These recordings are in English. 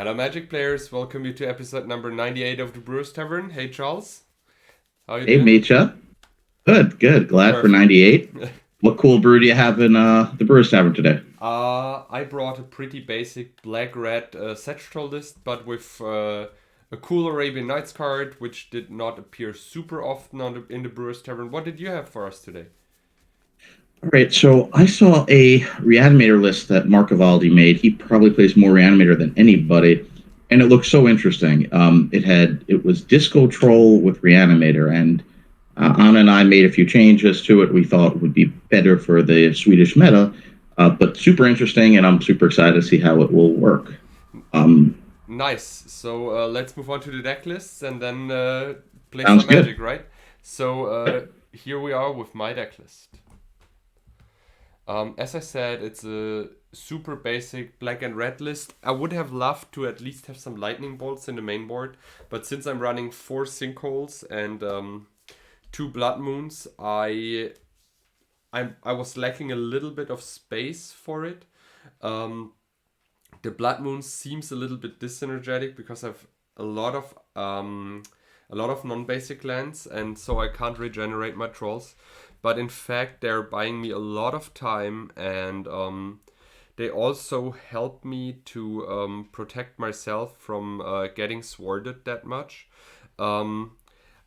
Hello, Magic players. Welcome you to episode number 98 of the Brewers Tavern. Hey, Charles. How you Hey, doing? Mitja. Good, good. Glad for Perfect. 98. What cool brew do you have in the Brewers Tavern today? I brought a pretty basic black-red Satchel list, but with a cool Arabian Nights card, which did not appear super often in the Brewers Tavern. What did you have for us today? All right, so I saw a Reanimator list that Mark Avaldi made. He probably plays more Reanimator than anybody, and it looked so interesting. It was Disco Troll with Reanimator, and Anna and I made a few changes to it. We thought would be better for the Swedish meta, but super interesting, and I'm super excited to see how it will work. Um, Nice. So let's move on to the deck lists and then play Sounds some good. Magic, right? So here we are with my deck list. As I said, it's a super basic black and red list. I would have loved to at least have some lightning bolts in the main board, but since I'm running 4 sinkholes and 2 blood moons, I was lacking a little bit of space for it. Um, the blood moon seems a little bit disenergetic because I've a lot of a lot of non-basic lands, and so I can't regenerate my trolls. But in fact, they're buying me a lot of time, and they also help me to protect myself from getting sworded that much. Um,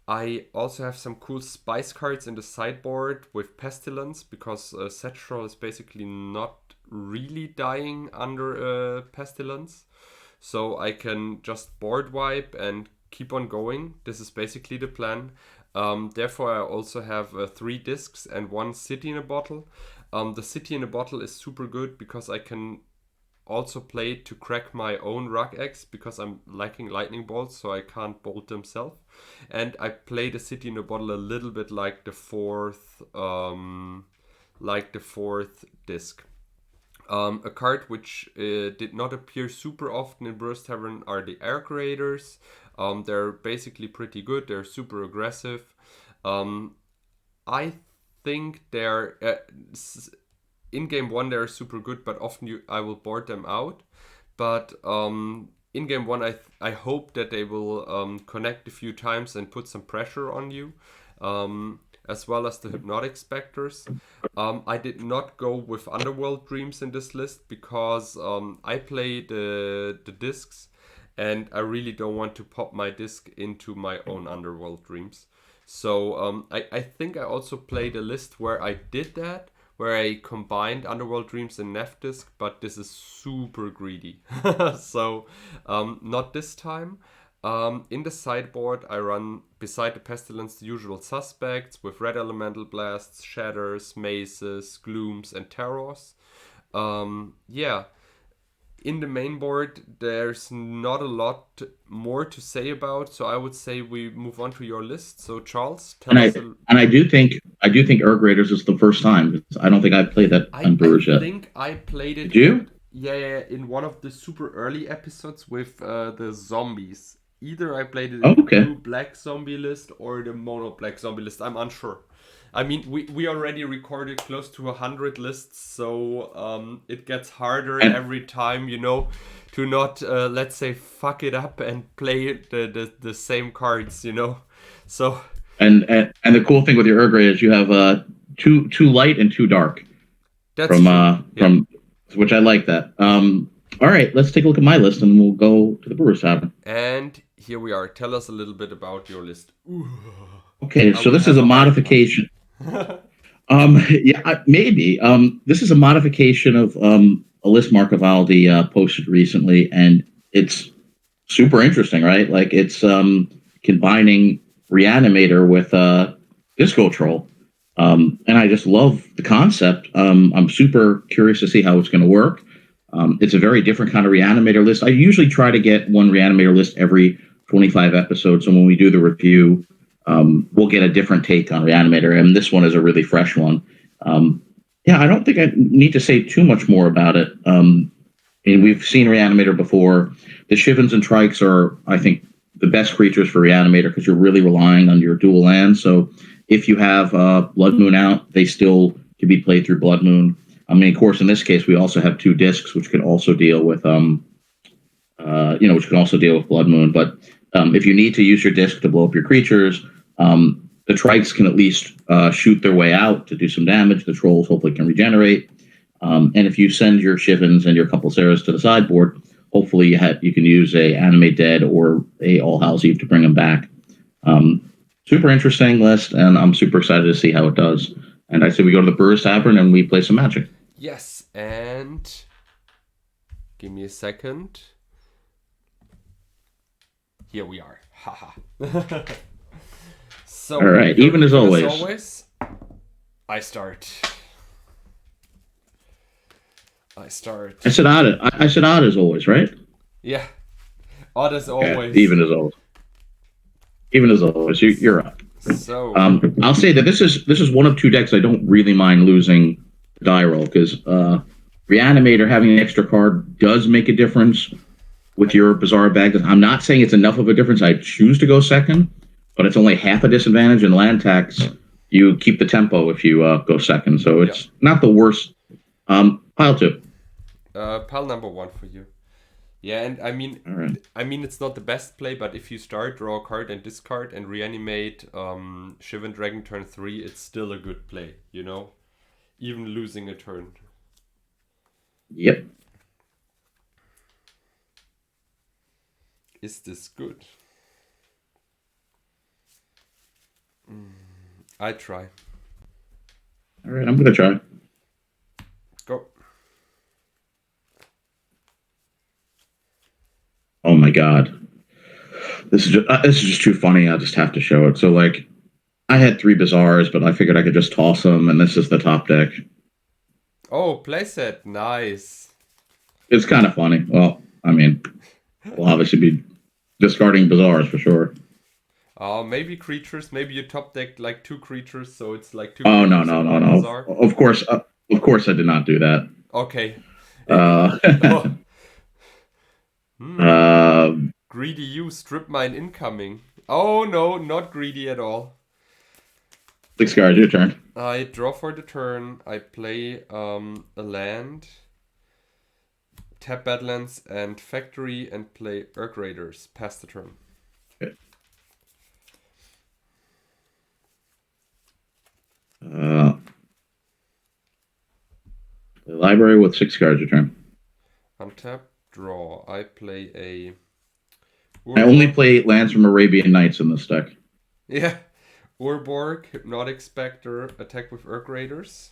I also have some cool spice cards in the sideboard with Pestilence because Setro is basically not really dying under Pestilence. So I can just board wipe and keep on going. This is basically the plan. Therefore, I also have 3 discs and 1 city in a bottle. The city in a bottle is super good because I can also play to crack my own Rug X because I'm lacking lightning bolts, so I can't bolt themselves. And I play the city in a bottle a little bit like the fourth disc. A card which did not appear super often in Brewers Tavern are the Air Creators. They're basically pretty good. They're super aggressive. Um, I think they're in game one they're super good, but often I will board them out. But in game one, I hope that they will connect a few times and put some pressure on you, as well as the hypnotic specters. I did not go with Underworld Dreams in this list because I play the discs, and I really don't want to pop my disc into my own Underworld Dreams. So I think I also played a list where I did that, where I combined Underworld Dreams and Nefdisk, but this is super greedy. So not this time. In the sideboard, I run beside the Pestilence the usual suspects with Red Elemental Blasts, Shatters, Maces, Glooms, and Terrors. Yeah, in the main board, there's not a lot more to say about, so I would say we move on to your list. So, Charles, And tell I us a. and I do think Erg Raiders is the first time. I don't think I've played that on I Brewers yet. think I played Did it you? yeah, in one of the super early episodes with the zombies. Either I played it Oh, in the okay. blue black zombie list or the mono black zombie list. I'm unsure. I mean, we already recorded close to 100 lists, so it gets harder And every time, to not, let's say, fuck it up and play the same cards. So and the cool thing with your Erg Raid is you have two light and two dark that's from true. Yeah. which I like that. All right, let's take a look at my list and we'll go to the Brewers Tavern. And here we are. Tell us a little bit about your list. Ooh, Okay, I so will this is have a a heart palpit. modification. Yeah, maybe. This is a modification of a list Mark Avaldi posted recently, and it's super interesting, right? Like it's combining Reanimator with Disco Troll, and I just love the concept. I'm super curious to see how it's going to work. It's a very different kind of Reanimator list. I usually try to get one Reanimator list every 25 episodes, so when we do the review, we'll get a different take on Reanimator, and this one is a really fresh one. Yeah, I don't think I need to say too much more about it. And we've seen Reanimator before. The Shivens and Trikes are, I think, the best creatures for Reanimator because you're really relying on your dual lands. So if you have Blood Moon out, they still can be played through Blood Moon. I mean, of course, in this case, we also have 2 discs, which can also deal with which can also deal with Blood Moon. But if you need to use your disc to blow up your creatures, the Trikes can at least shoot their way out to do some damage. The Trolls hopefully can regenerate. And if you send your Shivens and your couple Sarahs to the sideboard, hopefully you can use a Animate Dead or a All Hallows Eve to bring them back. Super interesting list, and I'm super excited to see how it does. And I say we go to the Brewers Tavern and we play some Magic. Yes, and give me a second. Here we are. Haha. So, all right, even as always, I start. I said odd. I said odd as always, right? Yeah, odd as always. Okay, even as always. Even as always, you're up. So I'll say that this is one of two decks I don't really mind losing the die roll, because Reanimator having an extra card does make a difference with your Bizarre bag. I'm not saying it's enough of a difference. I choose to go second, but it's only half a disadvantage. In land tax, you keep the tempo if you go second, so it's not the worst. Pile 2. Pile number 1 for you. Yeah, and I mean, it's not the best play, but if you start, draw a card and discard and reanimate Shivan Dragon turn 3, it's still a good play, even losing a turn. Yep. Is this good? I try. All right, I'm gonna try. Go. Oh my god, this is just too funny. I just have to show it. So like, I had 3 Bizarres, but I figured I could just toss them, and this is the top deck. Oh, playset, nice. It's kind of funny. Well, I mean, we'll obviously be discarding Bizarres for sure. Maybe creatures. Maybe you top deck like 2 creatures, so it's like 2. Oh no. Of course, I did not do that. Okay. Greedy you, strip mine incoming. Oh no, not greedy at all. 6 cards, your turn. I draw for the turn. I play a land, tap Badlands and Factory, and play Urk Raiders. Pass the turn. Okay. Library with 6 cards, your turn. Untap, draw. I play a... I only play lands from Arabian Nights in this deck. Yeah. Urborg, Hypnotic Spectre, attack with Urk Raiders.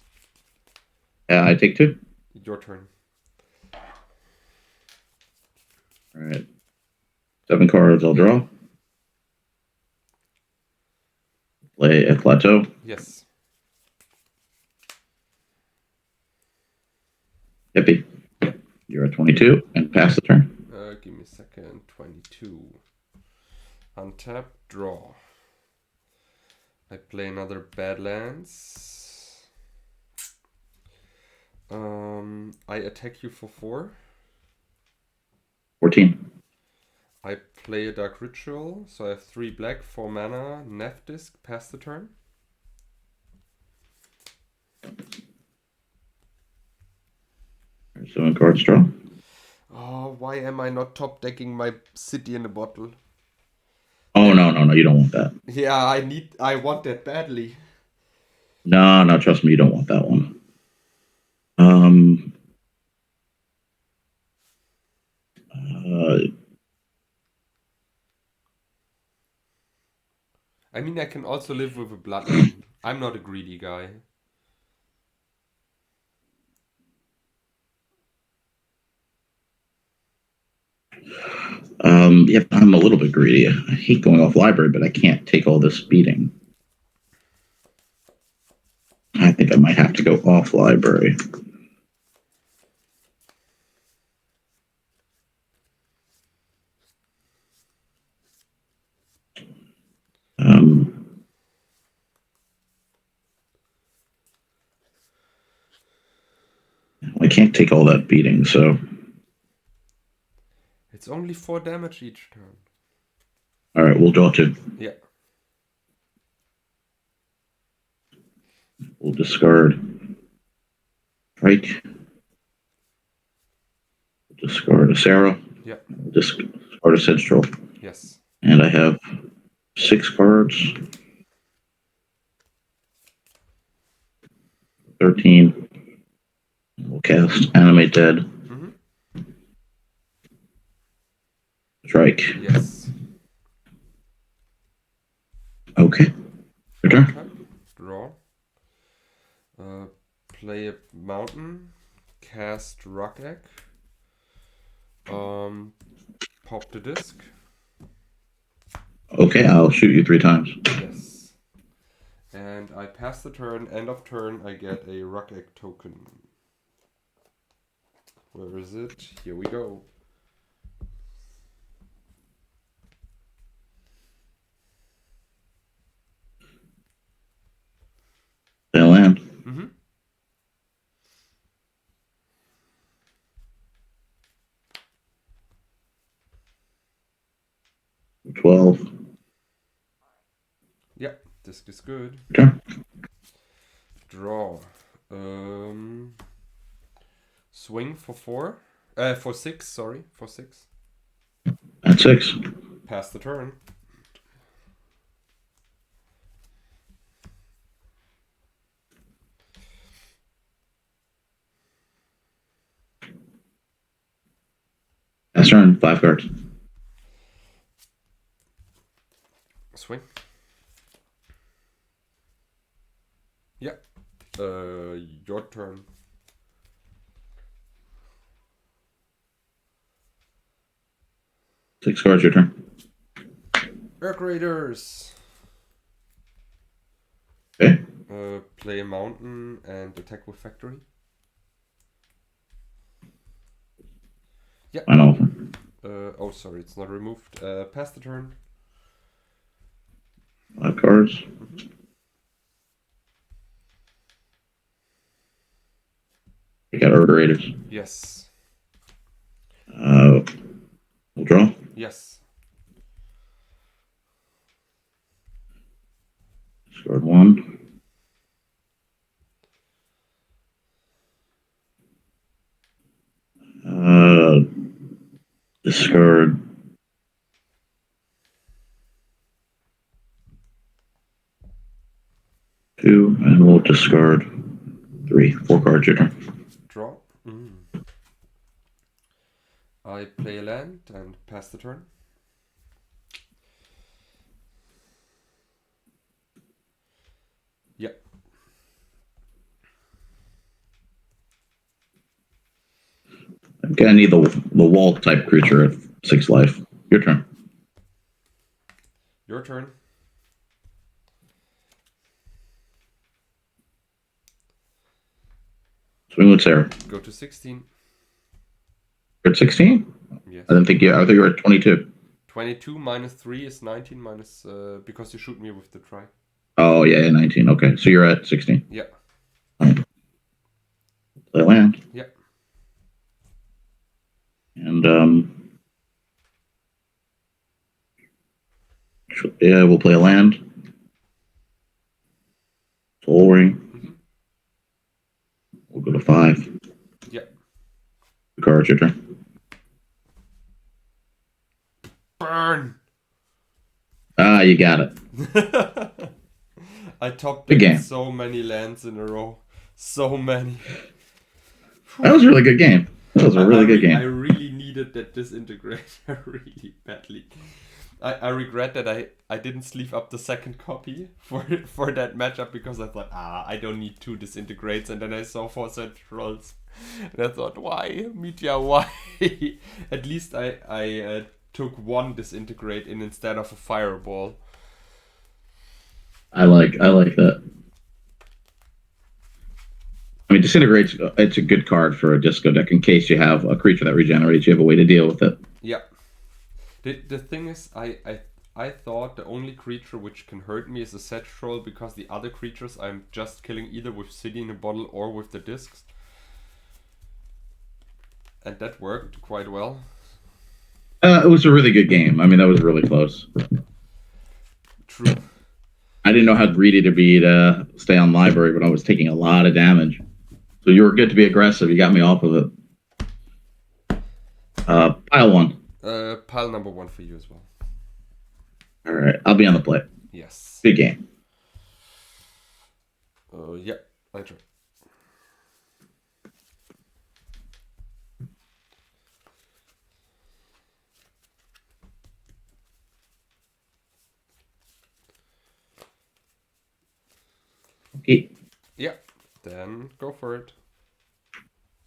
Yeah, I take 2. Your turn. Alright. 7 cards, I'll draw. Play a Plateau. Yes. Hippie. You're at 22, and pass the turn. Give me a second. 22. Untap, draw. I play another Badlands. I attack you for 4. 14. I play a Dark Ritual, so I have 3 black, 4 mana, Nav Disc, pass the turn. So 7 cards, draw. Oh, why am I not top decking my City in a Bottle? Oh, no, you don't want that. Yeah, I want that badly. No, trust me, you don't want that one. I mean, I can also live with a Blood Moon. I'm not a greedy guy. Yeah, I'm a little bit greedy. I hate going off library, but I can't take all this beating. I think I might have to go off library. I can't take all that beating, so... It's only 4 damage each turn. Alright, we'll draw 2. Yeah. We'll discard Trike. We'll discard a Sarah. Yeah. Discard a Central. Yes. And I have 6 cards. 13. We'll cast Animate Dead. Mm-hmm. Strike. Yes. Okay. Your turn. Okay. Draw. Play a mountain. Cast Rock Egg. Pop the disc. Okay, I'll shoot you 3 times. Yes. And I pass the turn. End of turn, I get a Rock Egg token. Where is it? Here we go. They land. Mm-hmm. $12. Yep, disc is good. Okay. Draw. Swing for 4. For 6, sorry. For 6. At 6. Pass the turn. Pass turn. 5 cards. Swing. Yeah. Your turn. Six cards. Your turn. Earth Raiders. Okay. Play a mountain and attack with factory. Yeah. Final offer. Oh, sorry, it's not removed. Pass the turn. 5 cards. Mm-hmm. You got Earth Raiders. Yes. We'll draw. Yes. Discard 1. Discard 2, and we'll discard 3. 4 cards. Your turn. Draw. I play a land and pass the turn. Yeah. I'm gonna need the wall type creature at 6 life. Your turn. Your turn. Swing with Sarah. Go to 16. You're at 16? Yes. I think you were at 22. 22 minus 3 is 19 minus because you shoot me with the try. Oh yeah, 19. Okay, so you're at 16. Yeah. Play land. Yeah. And yeah, we'll play a land. Soul Ring. Mm-hmm. We'll go to 5. Yeah. Cards. Your turn. Burn. You got it. I top Good game. so many lands in a row. So many. That was a really good game. That was a really good game. I really needed that disintegrator really badly. I regret that I didn't sleeve up the second copy for that matchup because I thought, I don't need 2 disintegrates, and then I saw 4 centrals. And I thought, why? Mitja, why? At least I took 1 disintegrate in instead of a fireball. I like that. I mean, Disintegrate's it's a good card for a disco deck in case you have a creature that regenerates. You have a way to deal with it. Yeah. The thing is, I thought the only creature which can hurt me is a Sedge Troll because the other creatures I'm just killing either with City in a Bottle or with the discs. And that worked quite well. It was a really good game. I mean, that was really close. True. I didn't know how greedy to be to stay on library, but I was taking a lot of damage. So you were good to be aggressive. You got me off of it. Pile one. Pile number 1 for you as well. All right, I'll be on the play. Yes. Big game. Yeah, I try. Okay, Yeah, then go for it.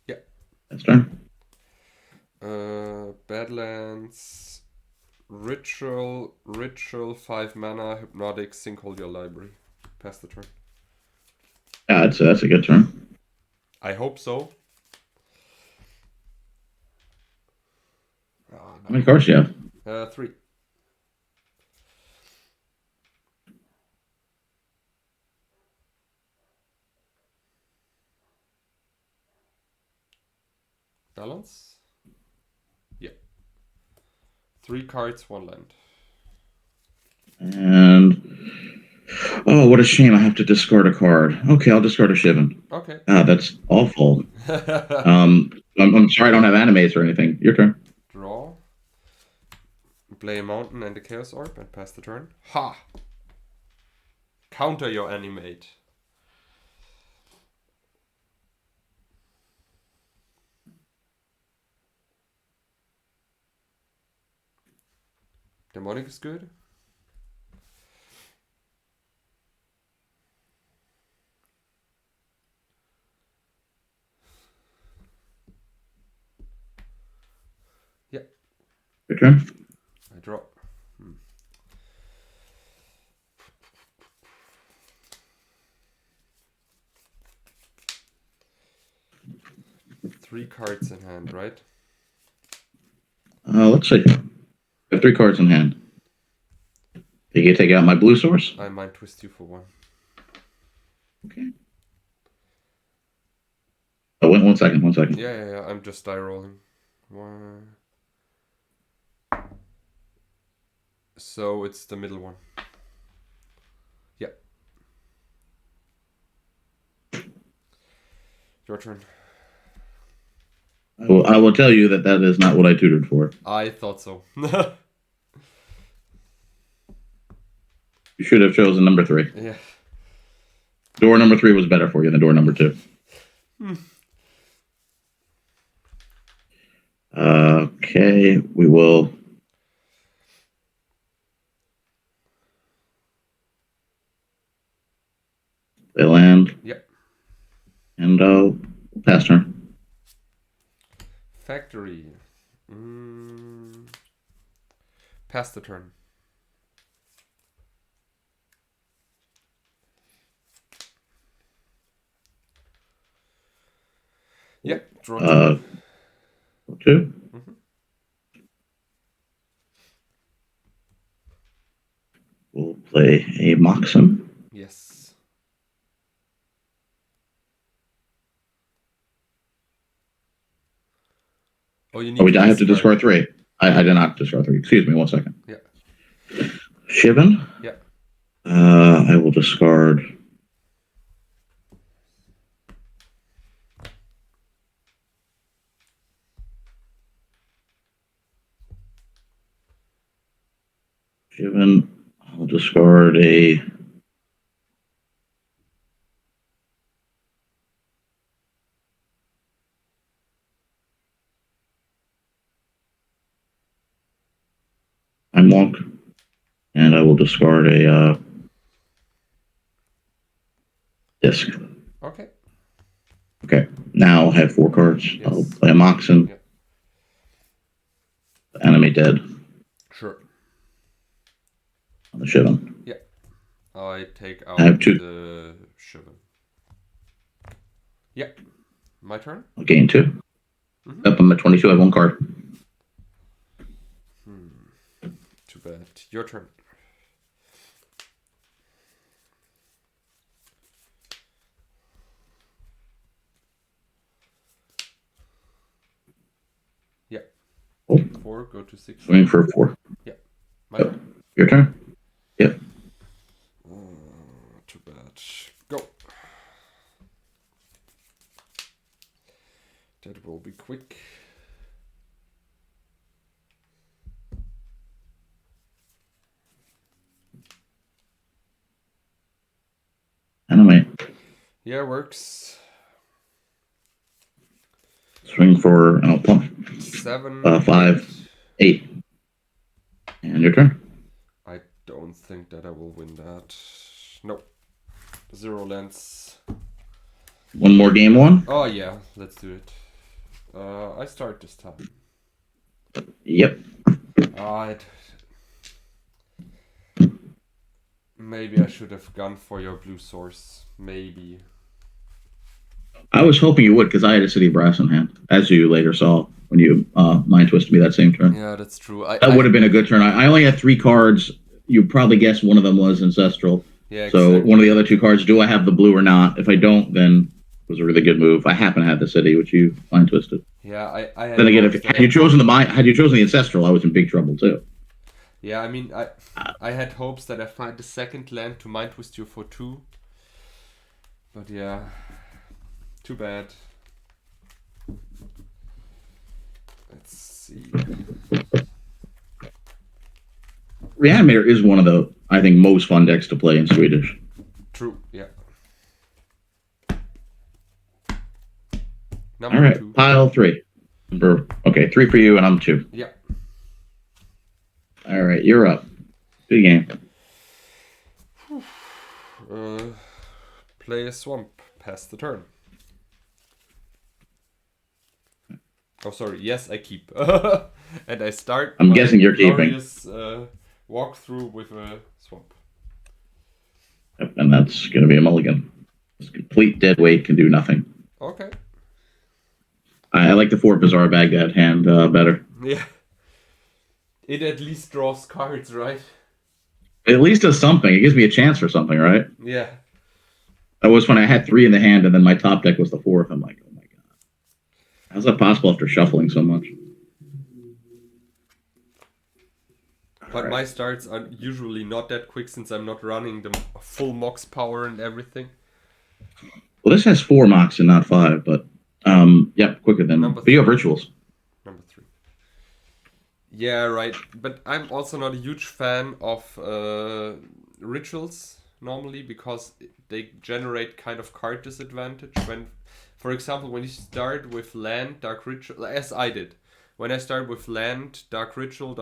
Yeah. that's turn. Badlands, Ritual, 5 mana, Hypnotic, Sinkhole your library. Pass the turn. Yeah, that's a good turn. I hope so. Oh, How many cards do you have? 3. Balance? Yeah. 3 cards, 1 land. And what a shame! I have to discard a card. Okay, I'll discard a Shivan. Okay. That's awful. I'm sorry I don't have animates or anything. Your turn. Draw. Play a mountain and a chaos orb and pass the turn. Ha! Counter your animate. Demonic is good. Yeah. Your turn. I draw. 3 cards in hand, right? Let's see. I have 3 cards in hand. You can take out my blue source. I might twist you for 1. Okay. Oh, wait, 1 second. 1 second. Yeah. I'm just die rolling. 1. So it's the middle one. Yeah. Your turn. I will tell you that is not what I tutored for. I thought so. You should have chosen number 3. Yeah. Door number 3 was better for you than door number 2. Okay, we will. They land. Yep. And pass turn. Factory. Pass the turn. Yeah, draw 2. 2. We'll play a Moxon. Yes. Oh, you need I have to discard 3. I did not discard 3. Excuse me, 1 second. Yeah. Shivan. Yeah. I will discard. Shivan. I'll discard a. I'm Wonk. And I will discard a disc. Okay. Okay. Now I have 4 cards. Yes. I'll play a Moxon. Yep. Enemy dead. Sure. On the Shivan. Yeah. I take out I have 2. the Shivan. Yeah. My turn? I'll gain 2. Up, I'm at 22. I have 1 card. Too bad. Your turn. Yeah. Oh. 4, go to 6. Swing for 4. Yeah. My turn. Your turn? Yep. Too bad. Go. That will be quick. Dynamite. Yeah, works. Swing for pump. 7, 5, 8. And your turn. I don't think that I will win that. Nope. 0 lands. One more game one? Oh yeah, let's do it. I start this time. Yep. Maybe I should have gone for your blue source. Maybe. I was hoping you would because I had a City Brass in hand, as you later saw when you mind twisted me that same turn. Yeah, that's true. That would have been a good turn. I only had 3 cards. You probably guessed one of them was Ancestral. Yeah, so exactly. One of the other 2 cards, do I have the blue or not? If I don't, then it was a really good move. I happen to have the City, which you mind twisted. Yeah, I had. Then again, had you chosen the Ancestral, I was in big trouble too. Yeah, I mean, I had hopes that I find the second land to mind twist you for 2. But yeah, too bad. Let's see. Reanimator is one of the, I think, most fun decks to play in Swedish. True, yeah. All right, 2. pile 3. Okay, 3 for you, and I'm 2. Yeah. All right, you're up. Good game. Play a swamp. Pass the turn. Oh, sorry. Yes, I keep. And I start. I'm guessing you're keeping. Walkthrough with a swamp. Yep, and that's going to be a mulligan. It's complete dead weight, can do nothing. Okay. I like the 4 Bizarre Baghdad hand better. Yeah. It at least draws cards, right? It at least does something. It gives me a chance for something, right? Yeah. That was when I had 3 in the hand, and then my top deck was the 4th. I'm like, oh my god. How's that possible after shuffling so much? But my starts are usually not that quick since I'm not running the full Mox power and everything. Well, this has 4 Mox and not 5, but yep, quicker than Number video 3. rituals. Number 3. Yeah, right. But I'm also not a huge fan of rituals normally because they generate kind of card disadvantage. When, for example, when you start with land, dark ritual, as I did. When I start with land, dark ritual,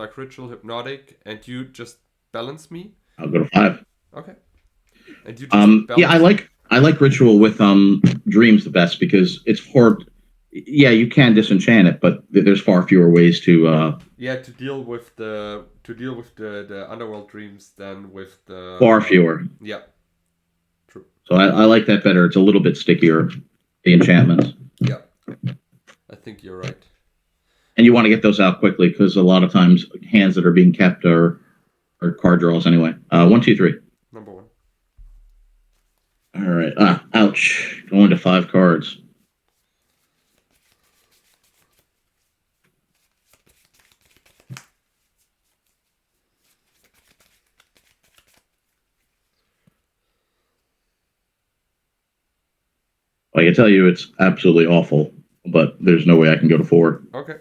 hypnotic, and you just balance me. I'll go to 5. Okay. And you just yeah, I like ritual with dreams the best because it's hard. Yeah, you can disenchant it, but there's far fewer ways to. To deal with the underworld dreams than with the. Far fewer. Yeah. True. So I like that better. It's a little bit stickier, the enchantments. Yeah. I think you're right. And you want to get those out quickly because a lot of times hands that are being kept are card draws anyway. 1, 2, 3. Number 1. All right. Ouch. Going to 5 cards. I can tell you it's absolutely awful, but there's no way I can go to 4. Okay.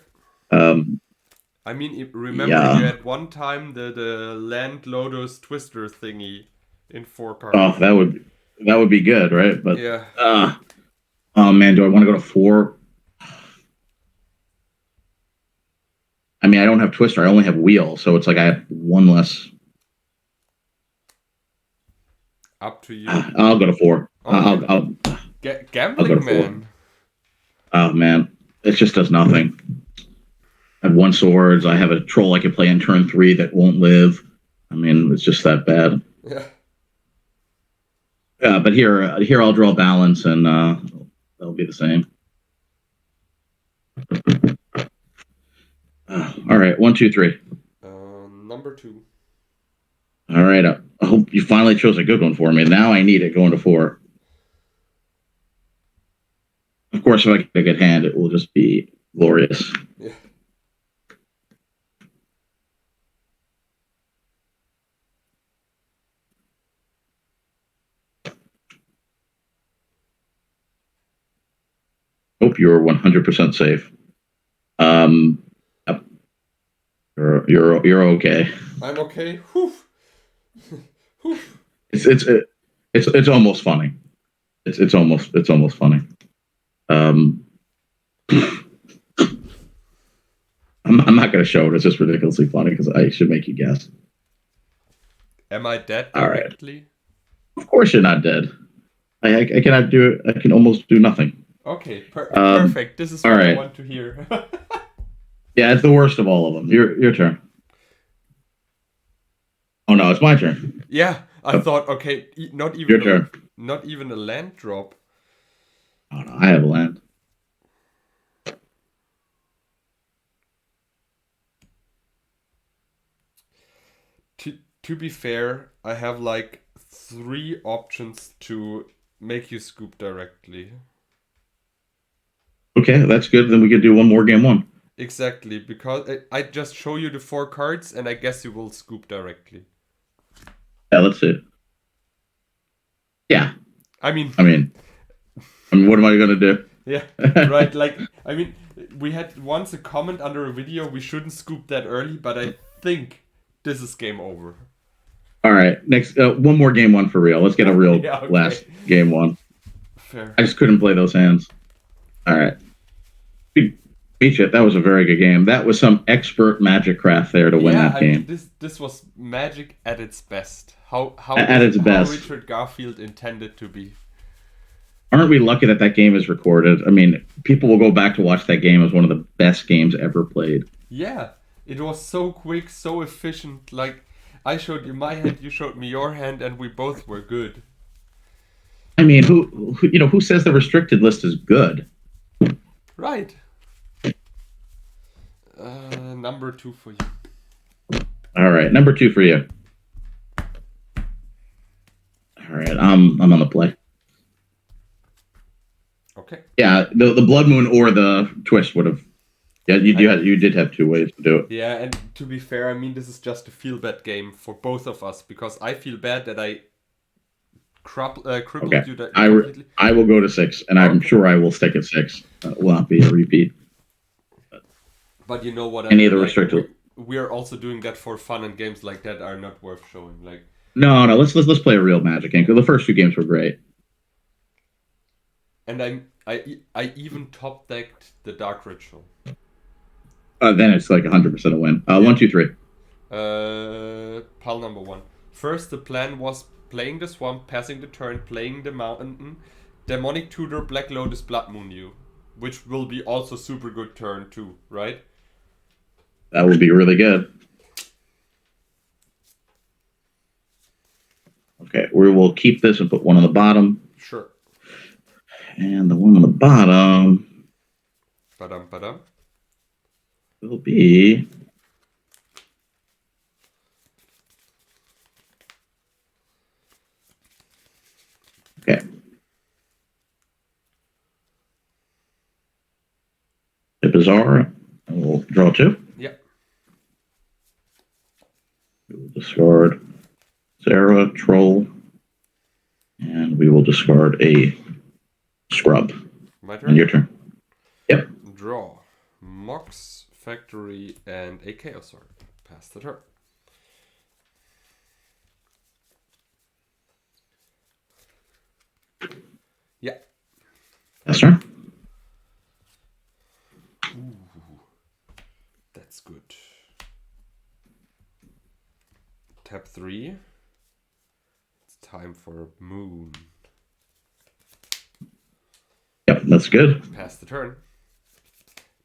I mean, remember you had one time the Land Lotus Twister thingy in 4 cards. Oh, that would be good, right? But yeah. Oh man, do I want to go to 4? I mean, I don't have Twister. I only have Wheel, so it's like I have 1 less. Up to you. I'll go to 4. Okay. I'll Gambling I'll go to man. 4. Oh man, it just does nothing. I have 1 swords. I have a troll I can play in turn 3 that won't live. I mean, it's just that bad. Yeah. But here I'll draw balance, and that'll be the same. All right, 1, 2, 3. Number 2. All right, I hope you finally chose a good one for me. Now I need it going to 4. Of course, if I get a good hand, it will just be glorious. Yeah. Hope you're 100% safe. Yep. You're okay. I'm okay. Whew. It's almost funny. It's almost funny. I'm not going to show it. It's just ridiculously funny because I should make you guess. Am I dead All right. directly? Of course, you're not dead. I cannot do it. I can almost do nothing. Okay, Um, perfect. This is all what I right. want to hear. Yeah, it's the worst of all of them. Your turn. Oh no, it's my turn. Yeah, I Oh, thought, okay, your turn. not even a land drop. Oh no, I have a land. To be fair, I have like 3 options to make you scoop directly. Okay, that's good. Then we could do one more game one. Exactly, because I just show you the 4 cards and I guess you will scoop directly. Yeah, let's see. Yeah, I mean, I mean, what am I gonna do? yeah, right. Like, I mean, we had once a comment under a video, we shouldn't scoop that early, but I think this is game over. All right, next one more game one for real. Let's get a real Yeah, okay. last game one. Fair. I just couldn't play those hands. All right, Mitja, that was a very good game. That was some expert magic craft there to win Yeah, that I game. mean, this was magic at its best. At its How best. Richard Garfield intended to be. Aren't we lucky that that game is recorded? I mean, people will go back to watch that game as one of the best games ever played. Yeah, it was so quick, so efficient. Like, I showed you my hand, you showed me your hand, and we both were good. I mean, who says the restricted list is good? Right. Number 2 for you. All right, number 2 for you. All right, I'm on the play. Okay. Yeah, the Blood Moon or the Twist would have. Yeah, you did have 2 ways to do it. Yeah, and to be fair, I mean, this is just a feel bad game for both of us because I feel bad that I crippled Okay, you that completely. I will go to 6, and I'm Okay. sure I will stick at 6. It will not be a repeat. But you know what I Any mean? of the Like, restricted. we are also doing that for fun, and games like that are not worth showing. Like, No, let's play a real Magic game because the first 2 games were great. and I even top decked the Dark Ritual. Then it's like 100% a win. Yeah. 1, 2, 3. Pile number 1. First, the plan was playing the swamp, passing the turn, playing the mountain, demonic tutor, Black Lotus, Blood Moon you, which will be also super good turn too, right? That would be really good. Okay, we will keep this and put 1 on the bottom. Sure. And the 1 on the bottom Badam. will be. Okay. The Bizarre. We'll draw 2. Yep. We will discard Sarah, Troll, and we will discard a Scrub. My turn. And your turn. Yep. Draw. Mox, Factory, and a Chaos Orb. Pass the turn. Yeah. Yes, sir. Ooh, that's good. Tap 3. It's time for Moon. Yep, that's good. Pass the turn.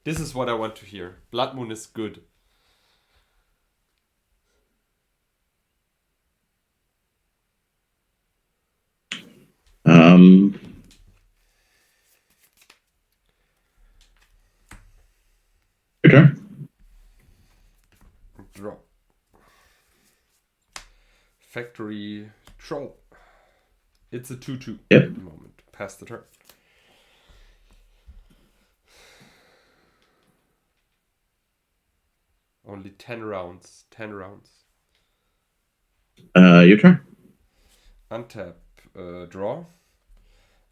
This is what I want to hear. Blood Moon is good. Your turn. Draw. Factory Troll. It's a 2/2 Yep. at the moment. Pass the turn. Only 10 rounds. 10 rounds. Your turn. Untap. Draw.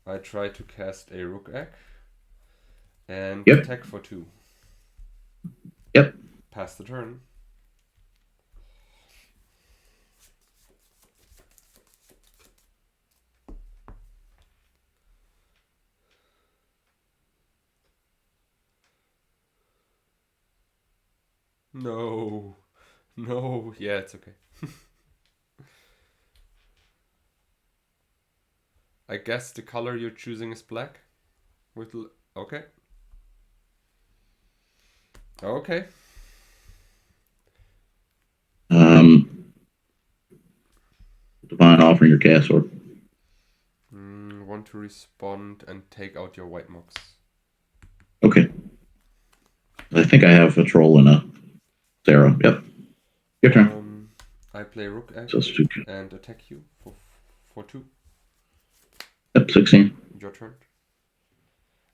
I try to cast a Rook Egg. And Yep. attack for 2. Yep. Pass the turn. No. No. Yeah, it's okay. I guess the color you're choosing is black. Okay. Okay. Divine offering your cast sword. Want to respond and take out your white mox. Okay. I think I have a troll and a Sarah. Yep. Your turn. I play rook egg So and attack you for 2. Yep, 16. Your turn.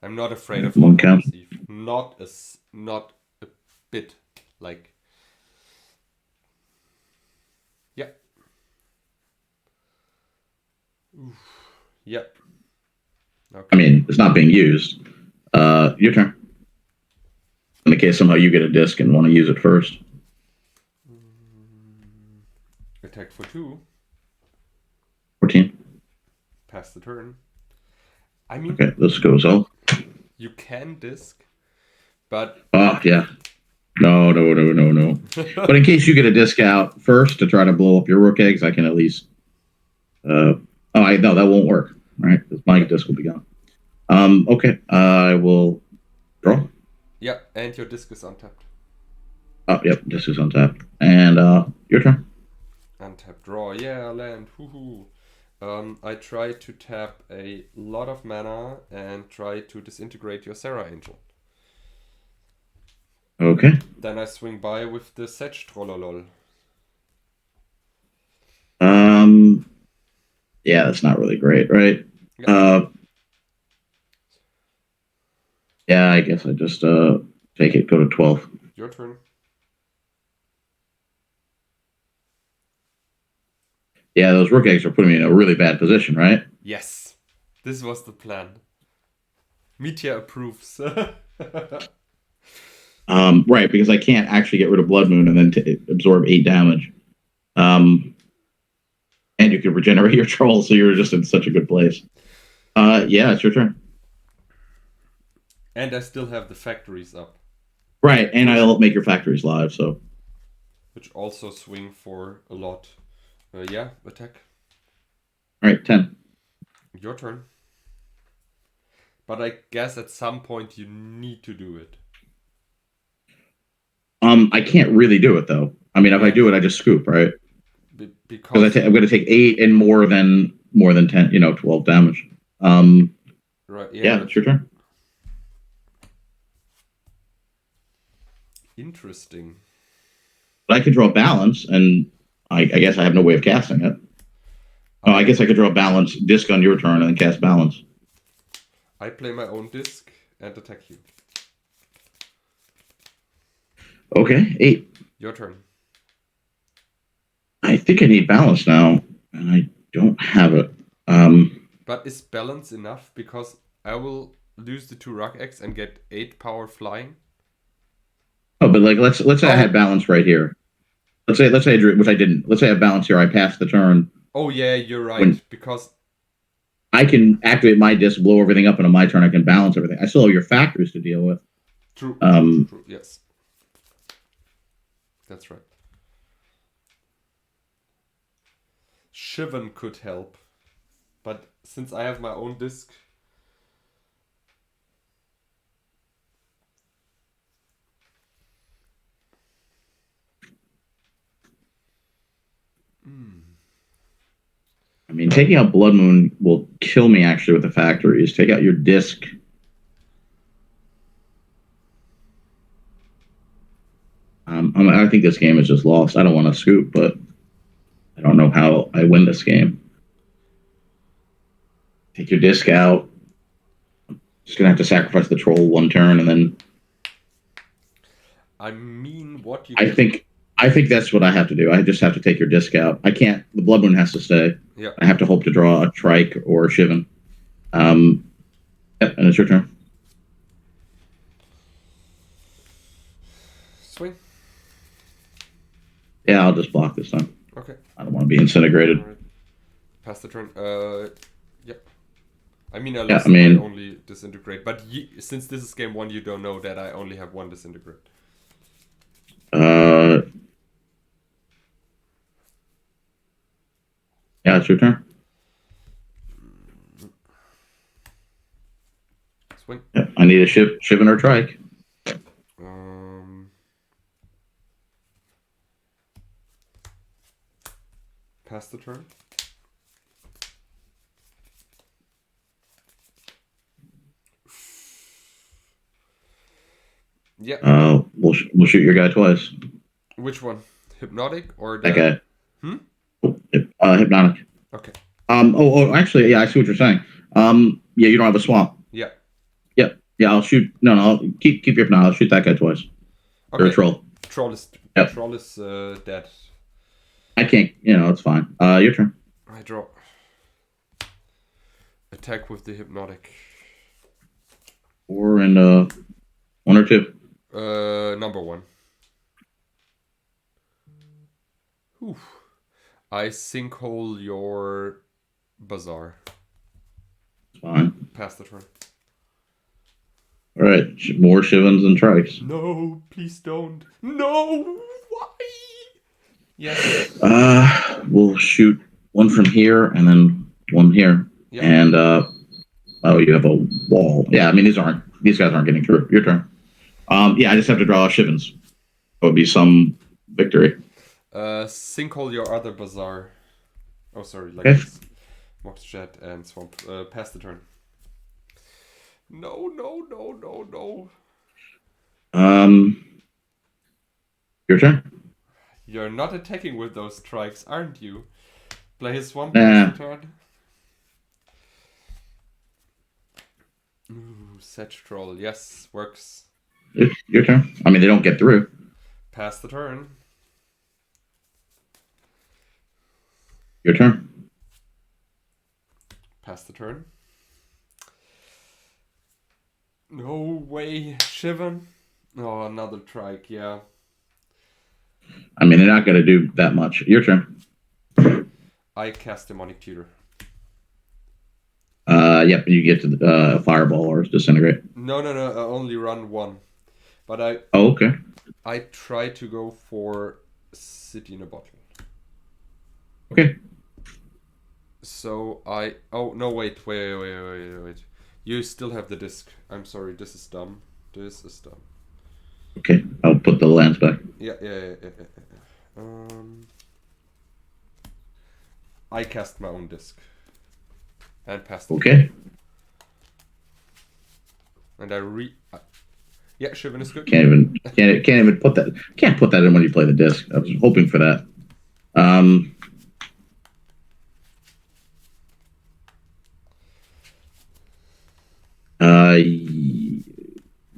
I'm not afraid of One count. Not a bit. Like. Yeah. Oof. Yep. Okay. I mean, it's not being used. Your turn. In the case somehow you get a disc and want to use it first. Attack for 2. 14. Pass the turn. I mean, okay, this goes up. You can disc, but oh yeah, no. But in case you get a disc out first to try to blow up your rook eggs, I can at least. No, that won't work. Right, because my disc will be gone. Okay, I will draw. Yeah, and your disc is untapped. Oh, yep, disc is untapped, and your turn. Untap draw, yeah, land, hoo. I try to tap a lot of mana and try to disintegrate your Sarah Angel. Okay. Then I swing by with the Sedge Trollolol. Yeah, that's not really great, right? Yeah. Yeah, I guess I just take it, go to 12. Your turn. Yeah, those rook eggs are putting me in a really bad position, right? Yes. This was the plan. Mitja approves. Right, because I can't actually get rid of Blood Moon and then absorb 8 damage. And you can regenerate your troll, so you're just in such a good place. Yeah, it's your turn. And I still have the factories up. Right, and I'll make your factories live, so. Which also swing for a lot. Yeah, attack. Alright, 10. Your turn. But I guess at some point you need to do it. I can't really do it, though. I mean, if I do it, I just scoop, right? Because I'm going to take 8 and more than 10, 12 damage. Right. Yeah, it's your turn. Interesting. But I could draw balance, and I guess I have no way of casting it. Oh, I guess I could draw balance, disc on your turn, and then cast balance. I play my own disc and attack you. Okay, 8. Your turn. I think I need balance now, and I don't have it. But is balance enough? Because I will lose the 2 rock eggs and get 8 power flying. Oh, but like let's say I had balance right here. Let's say I drew, which I didn't. Let's say I have balance here. I passed the turn. Oh yeah, you're right. Because I can activate my disc, blow everything up, and on my turn I can balance everything. I still have your factories to deal with. True. True. Yes. That's right. Shivan could help. But since I have my own disc... I mean, taking out Blood Moon will kill me, actually, with the factories. Take out your disc. I think this game is just lost. I don't want to scoop, but I don't know how I win this game. Take your disc out. Just going to have to sacrifice the troll 1 turn, and then... I mean, what you... I think that's what I have to do. I just have to take your disc out. I can't... The Blood Moon has to stay. Yeah. I have to hope to draw a Trike or a Shivan. Yep, and it's your turn. Swing. Yeah, I'll just block this time. Okay. I don't want to be incinerated. Right. Pass the turn. Yep. I mean, I only disintegrate. But since this is game 1, you don't know that I only have 1 disintegrate. Uh, yeah, it's your turn. Swing. Yeah, I need a Shivan or trike. Pass the turn. Yeah. We'll shoot your guy twice. Which one? Hypnotic or That guy. Hypnotic. Okay. Actually, yeah, I see what you're saying. Yeah, you don't have a swamp. Yeah. Yep. Yeah, I'll shoot. No, I'll keep your hypnotic. I'll shoot that guy twice. Okay. Or a troll. Troll is dead. I can't. It's fine. Your turn. I draw. Attack with the hypnotic. 4 and 1 or 2. Number 1. Whew. I sinkhole your bazaar. Fine. Pass the turn. All right, more Shivans and trikes. No, please don't. No, why? Yes. We'll shoot one from here and then one here. Yep. And you have a wall. Yeah, I mean these guys aren't getting through. Your turn. Yeah, I just have to draw Shivans. That would be some victory. Sinkhole your other bazaar. Oh, sorry, like okay. Mox Jet and Swamp. Pass the turn. No. Your turn. You're not attacking with those strikes, aren't you? Play his Swamp. Nah. Pass the turn. Ooh, Sedge Troll. Yes, works. Your turn. I mean, they don't get through. Pass the turn. Your turn. Pass the turn. No way, Shivan. Oh, another trike, yeah. I mean, they're not going to do that much. Your turn. I cast Demonic Tutor. Yep, you get to the Fireball or Disintegrate. No, I only run 1. But I... Oh, okay. I try to go for City in a Bottle. Okay. So I... Oh, no, wait. You still have the disc. I'm sorry, this is dumb. Okay, I'll put the lands back. Yeah. I cast my own disc. And pass the okay. And yeah, Shivan is good. Can't even put that. Can't put that in when you play the disc. I was hoping for that.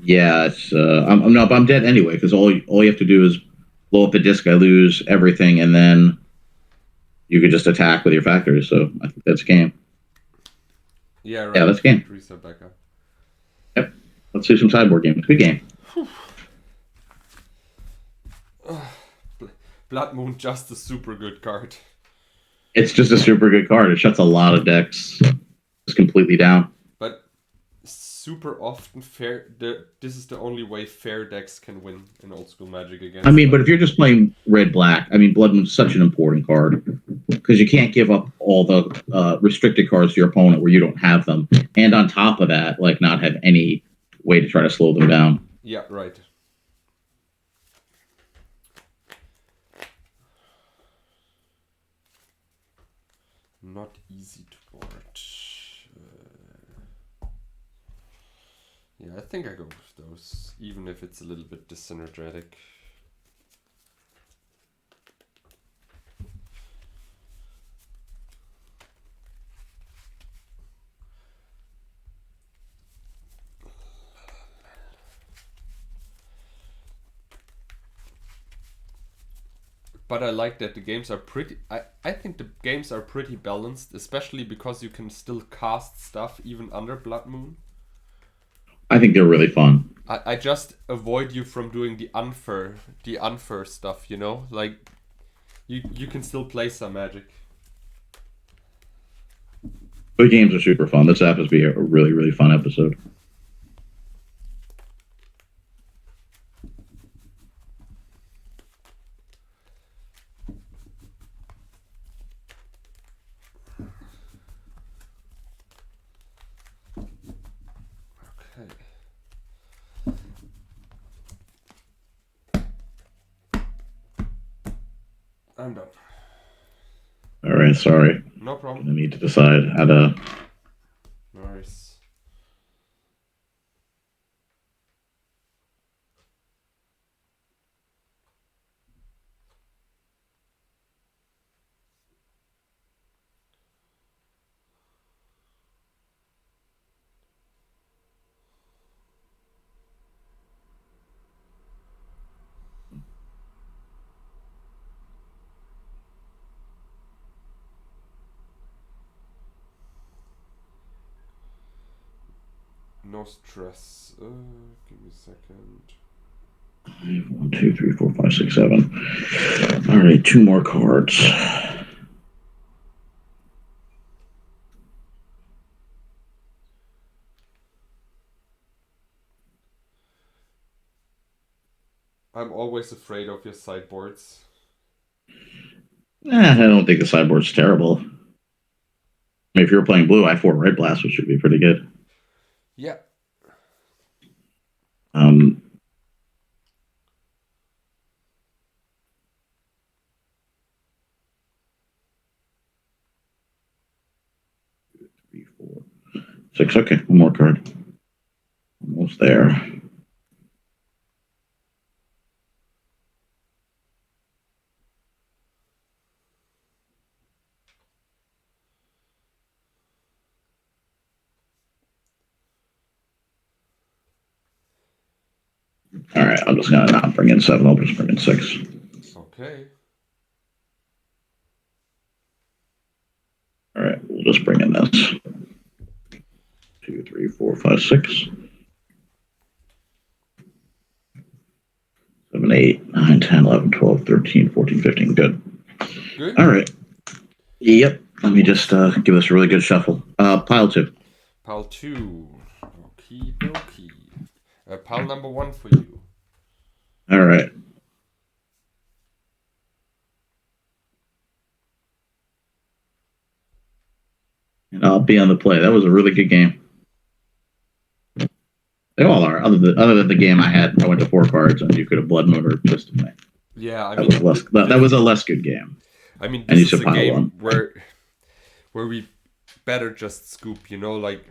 Yeah, it's I'm dead anyway because all you have to do is blow up the disc. I lose everything, and then you could just attack with your factories. So I think that's game. Yeah, right. Yeah, that's game. Reset back up. Yep. Let's do some sideboard games. Good game. Blood Moon, just a super good card. It's just a super good card. It shuts a lot of decks just completely down. But super often this is the only way fair decks can win in Old School Magic against. I mean, but if you're just playing red-black, I mean, Blood Moon's such an important card because you can't give up all the restricted cards to your opponent where you don't have them, and on top of that, like not have any way to try to slow them down. Yeah, right. Not easy to board. Yeah, I think I go with those, even if it's a little bit disenergetic. But I like that the games are pretty... I think the games are pretty balanced, especially because you can still cast stuff even under Blood Moon. I think they're really fun. I just avoid you from doing the unfair stuff, you know? Like, you can still play some Magic. The games are super fun. This happens to be a really, really fun episode. I'm done. All right, sorry. No I'm problem. gonna need to decide how to. No worries. No stress. Give me a second. 1, 2, 3, 4, 5, 6, 7. All right, 2 more cards. I'm always afraid of your sideboards. I don't think the sideboard's terrible. I mean, if you're playing blue, I 4 red blast, which should be pretty good. Yeah. Um, three, 4, 6. Okay, 1 more card. Almost there. All right, I'm just gonna not bring in 7. I'll just bring in 6. Okay. All right, we'll just bring in this. 2, 3, 4, 5, 6. 7, 8, 9, 10, 11, 12, 13, 14, 15. Good. Good. All right. Yep. Let me just give this a really good shuffle. Pile 2. Pile 2. Okie dokie. Pile number 1 for you. All right. And I'll be on the play. That was a really good game. They all are. Other than the game I had, I went to 4 cards, and you could have blood moon or twisted me. Yeah, I That mean, was less. That was a less good game. I mean, And this you is should a pile game 1. where we better just scoop, you know, like.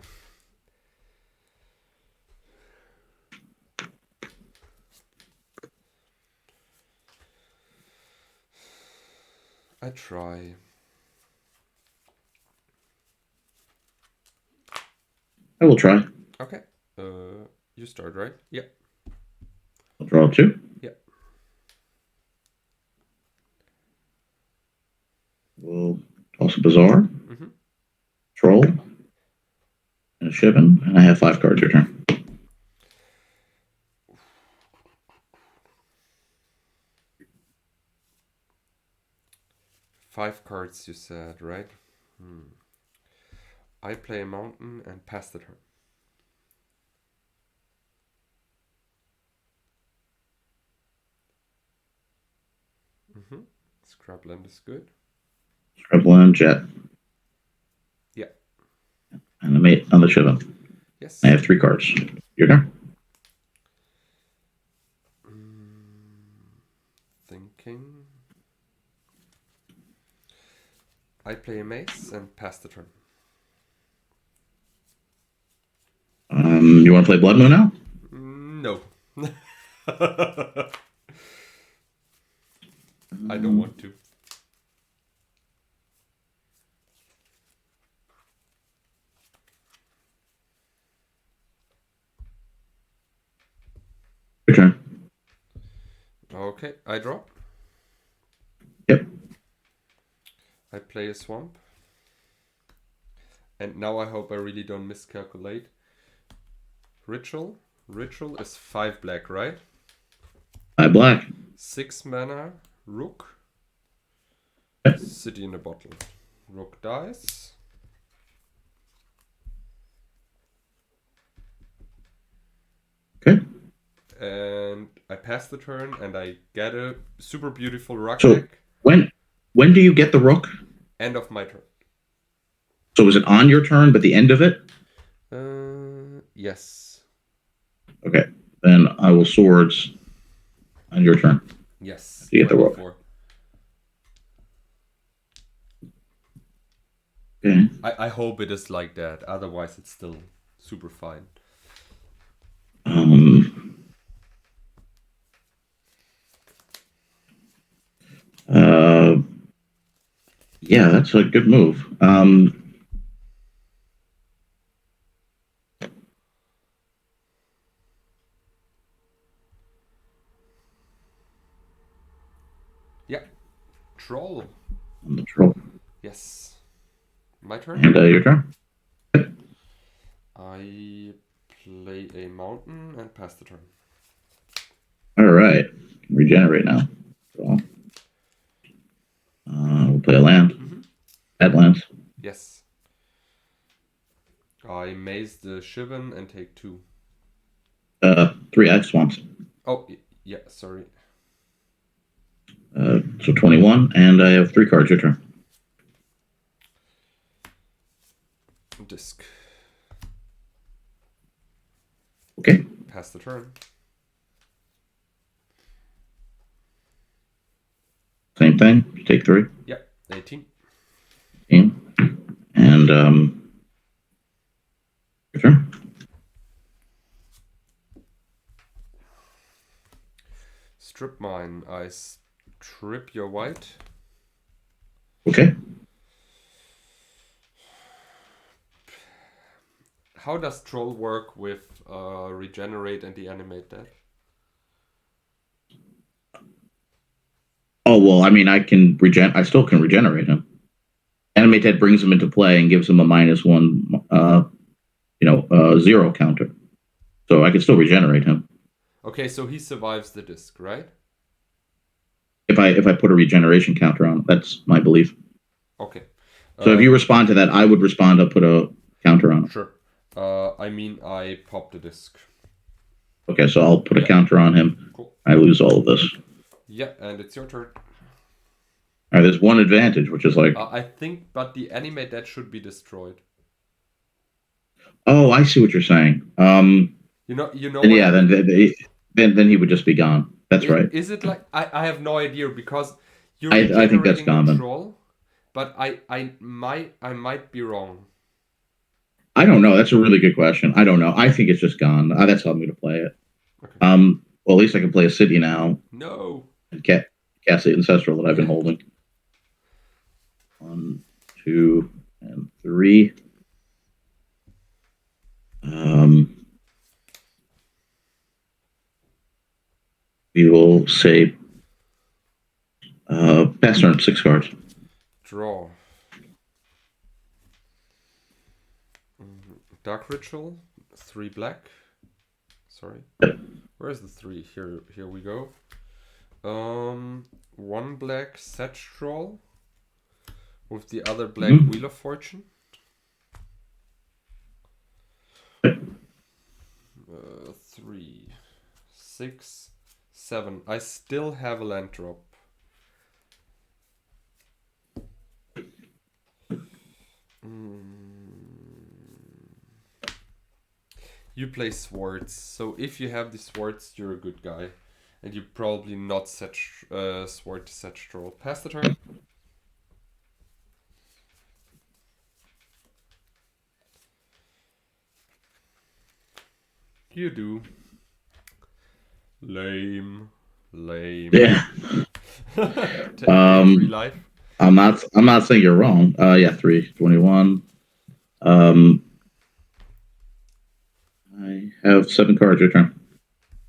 I try. I will try. Okay. You start, right? Yeah. I'll draw 2. Yeah. We'll toss a Bazaar, Mm-hmm. Troll, and a Shivan, and I have 5 cards. Your turn. Five cards, you said, right? I play a mountain and pass the turn. Mm-hmm. Scrubland is good. Scrubland, Jet. Yeah. And a mate on the Shivan. Yes. I have 3 cards. Your turn. Thinking. I play a mace and pass the turn. You want to play Blood Moon now? No. I don't want to. Your turn. Okay, I draw. Yep. I play a swamp. And now I hope I really don't miscalculate. Ritual. Ritual is 5 black, right? 5 black. 6 mana. Rook. Okay. City in a bottle. Rook dies. Okay. And I pass the turn and I get a super beautiful rock So deck. when do you get the Rook? End of my turn. So is it on your turn, but the end of it? Yes. Okay. Then I will swords on your turn. Yes. You get the Rook. 24. Okay. I hope it is like that. Otherwise, it's still super fine. Um, uh, yeah, that's a good move. Yeah. Troll. On the troll. Yes. My turn. And your turn. I play a mountain and pass the turn. All right. Can regenerate now. So, we'll play a land. Mm-hmm. Add lands. Yes. I maze the Shivan and take 2. 3 X swamps. Oh, yeah, sorry. So 21, and I have 3 cards. Your turn. Disc. Okay. Pass the turn. Same thing. Take 3. Yeah, 18. And your turn. Strip mine. I strip your white. Okay. How does troll work with regenerate and deanimate that? Oh well, I mean, I still can regenerate him. Animate that brings him into play and gives him a -1, 0 counter. So I can still regenerate him Okay, so he survives the disc, right? if I put a regeneration counter on. That's my belief. Okay. So if you respond to that, I would respond to put a counter on it. Sure. I mean, I pop the disc. Okay, so I'll put a counter on him. Cool. I lose all of this. Yeah, and it's your turn. All right, there's one advantage, which is like. I think, but the animate that should be destroyed. Oh, I see what you're saying. You know. Then, yeah, then he would just be gone. That's right. Is it like I have no idea because you're I think that's gone. the troll, but I might be wrong. I don't know. That's a really good question. I don't know. I think it's just gone. That's how I'm going to play it. Okay. Well, at least I can play a city now. No. And cast the ancestral that I've been holding. 1, 2, and 3. We will say pass turn 6 cards. Draw. Dark Ritual, 3 black. Sorry. Where's the 3? Here we go. 1 black Set Troll with the other black Wheel of Fortune. 3, 6, 7. I still have a land drop. You play swords, so if you have the swords, you're a good guy. And you probably not set sword to set troll. Pass the turn. You do. Lame. Yeah. Take 3 life. I'm not saying you're wrong. 3, 21. I have 7 cards. Your turn.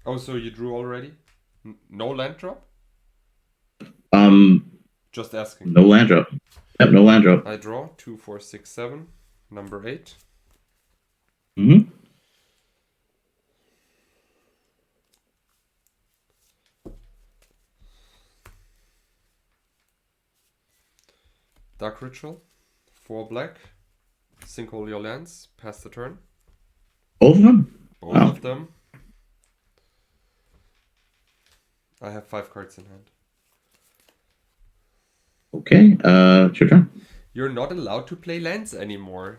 Oh, so you drew already? No land drop? Just asking. No land drop. Yep, no land drop. I draw 2, 4, 6, 7. Number 8. Dark Ritual, 4 black. Sink all your lands. Pass the turn. Both of them? Both of them. I have 5 cards in hand. Okay, it's your turn. You're not allowed to play lands anymore.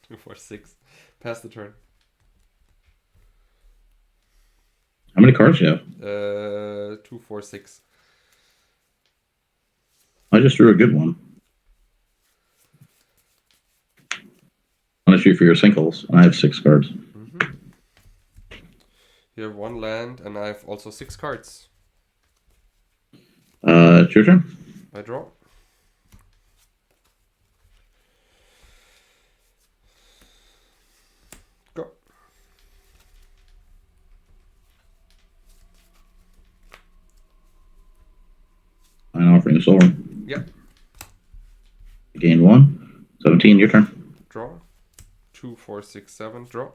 2, 4, 6. Pass the turn. How many cards do you2, have? 4, 6. I just drew a good one. you for your sinkles, and I have 6 cards. Mm-hmm. You have 1 land, and I have also 6 cards. It's your turn. I draw. Go. I'm offering a soul. Yep. Gain 1. 17, your turn. Draw. 2, 4, 6, 7. Draw.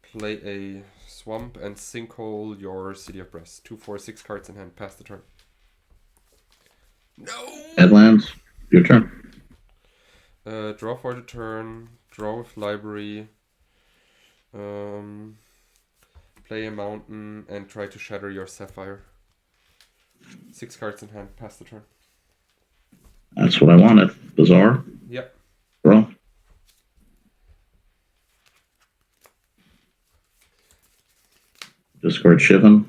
Play a swamp and sinkhole your City of Brass. 2, 4, 6 cards in hand. Pass the turn. No! Headlands, your turn. Draw for the turn. Draw with library. Play a mountain and try to shatter your sapphire. 6 cards in hand. Pass the turn. That's what I wanted. Bizarre. Yep. Draw. Discard Shivan.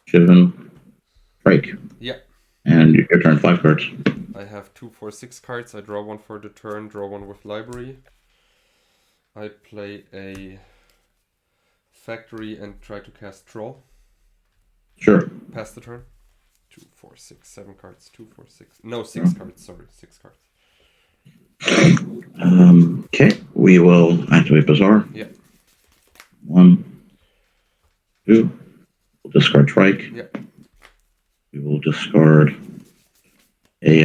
Shivan. Strike. Yep. And your turn, 5 cards. I have 2, 4, 6 cards. I draw 1 for the turn. Draw 1 with library. I play a factory and try to cast troll. Sure. Pass the turn. 2, 4, 6, 7 cards. 2, 4, 6. No, 6 cards. Sorry, 6 cards. Okay, we will activate Bazaar. Yep. 1, 2. We'll discard Trike. Yep. We will discard a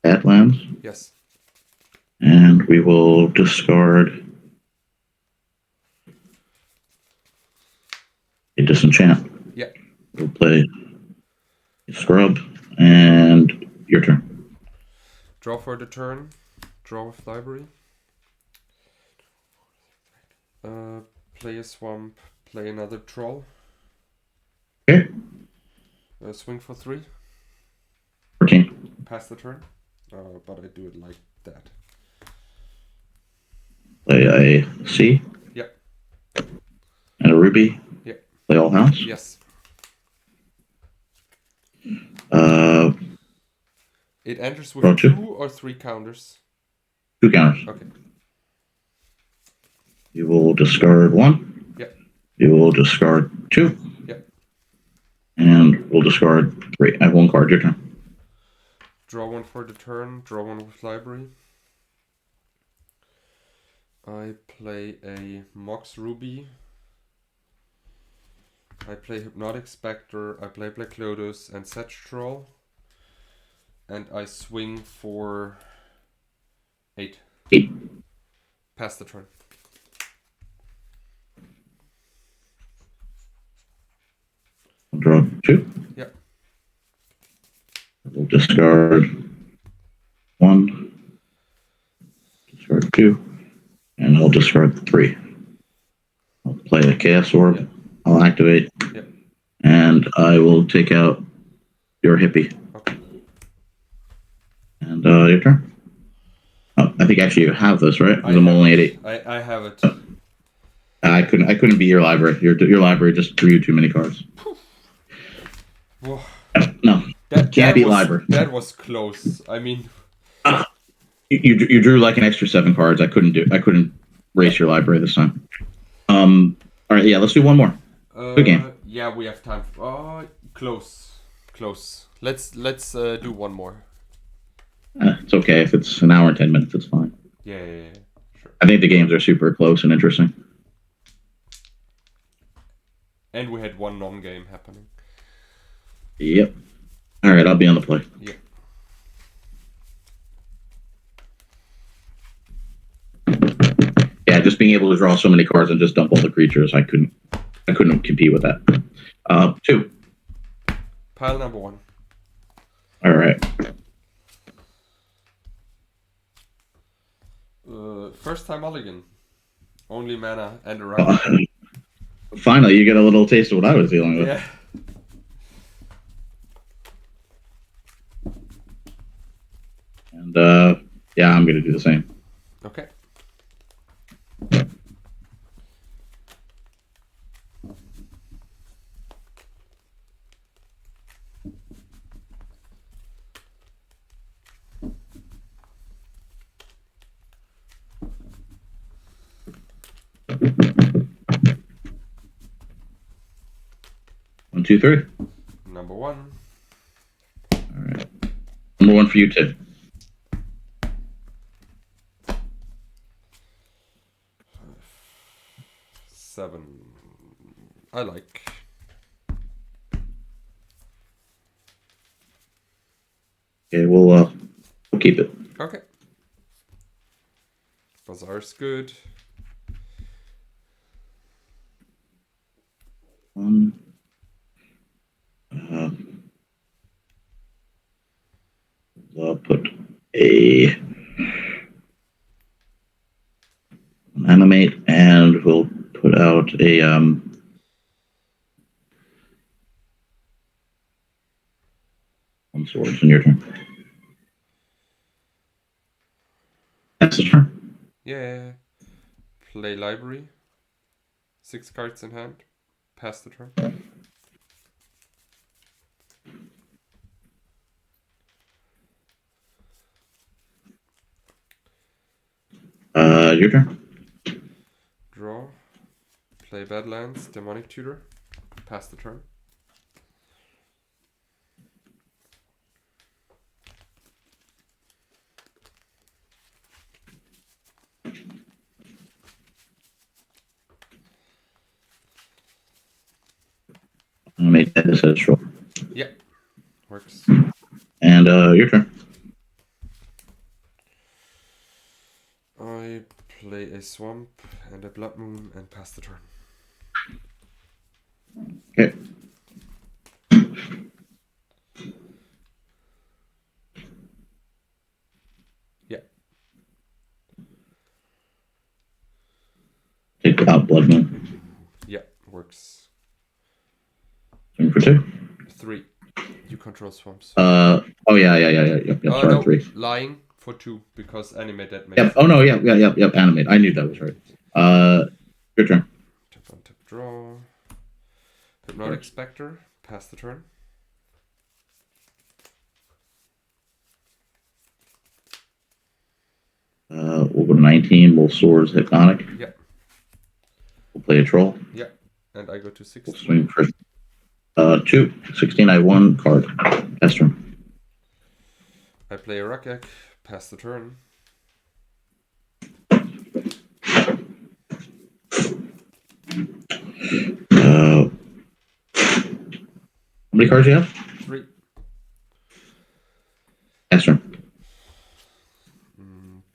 Badlands. Yes. And we will discard a Disenchant. Yep. We'll play a Scrub, and your turn. Draw for the turn. Draw with library. Play a swamp. Play another troll. Okay. Swing for 3. 14. Pass the turn. But I do it like that. Play a C. Yep. And a Ruby. Yep. Play all house. Yes. It enters with Draw 2. 2 or 3 counters. 2 counters. Okay. You will discard 1. Yep. You will discard 2. Yep. And we'll discard 3. I have 1 card. Your turn. Draw 1 for the turn. Draw 1 with library. I play a Mox Ruby. I play Hypnotic Spectre. I play Black Lotus and Sedge Troll. And I swing for 8. 8. Pass the turn. Draw 2. Yep. We'll discard 1. Discard 2. And I'll discard 3. I'll play a Chaos Orb. Yep. I'll activate. Yep. And I will take out your hippie. Okay. And your turn. Oh, I think actually you have this, right? I'm only at 8. I have it. I couldn't beat your library. Your library just drew you too many cards. Whoa. No. Can't beat library. That was close. I mean, you drew like an extra 7 cards. I couldn't race your library this time. All right, yeah, let's do one more. Good game. Yeah, we have time. Close. Let's do one more. It's okay if it's an hour and 10 minutes. It's fine. Yeah, sure. I think the games are super close and interesting. And we had one non-game happening. Yep. All right, I'll be on the play. Yeah. Yeah, just being able to draw so many cards and just dump all the creatures, I couldn't compete with that. 2. Pile number 1. All right. First time mulligan. Only mana and a round. Finally, you get a little taste of what I was dealing with. Yeah. And yeah, I'm gonna do the same. Okay. 2, 3. Number 1. All right. Number 1 for you too. 7. I like. Okay, we'll keep it. Okay. Bazaar's good. 1. I'll put a animate, and we'll put out a one swords in your turn. That's the turn. Yeah. Play library. 6 cards in hand. Pass the turn. Your turn. Draw. Play Badlands, Demonic Tutor. Pass the turn. Animate that as a stroke. Yeah. Works. And your turn. I play a Swamp and a Blood Moon and pass the turn. Okay. Yeah. Take out Blood Moon. Yeah, works. Swing for 2. 3. You control swamps. Oh yeah. Yep, sorry, No, 3. lying for 2 because animate that makes. Yep. Oh no, yep. Animate. I knew that was right. Your turn. Tap on tap draw. Hypnotic Spectre. Pass the turn. We'll go to 19. We'll swords hypnotic. Yep. We'll play a troll. Yep. And I go to 16. We'll swing for 2. 16. I have 1 card. Pass turn. I play a Rakek. Pass the turn. How many cards do you have? 3. Pass turn.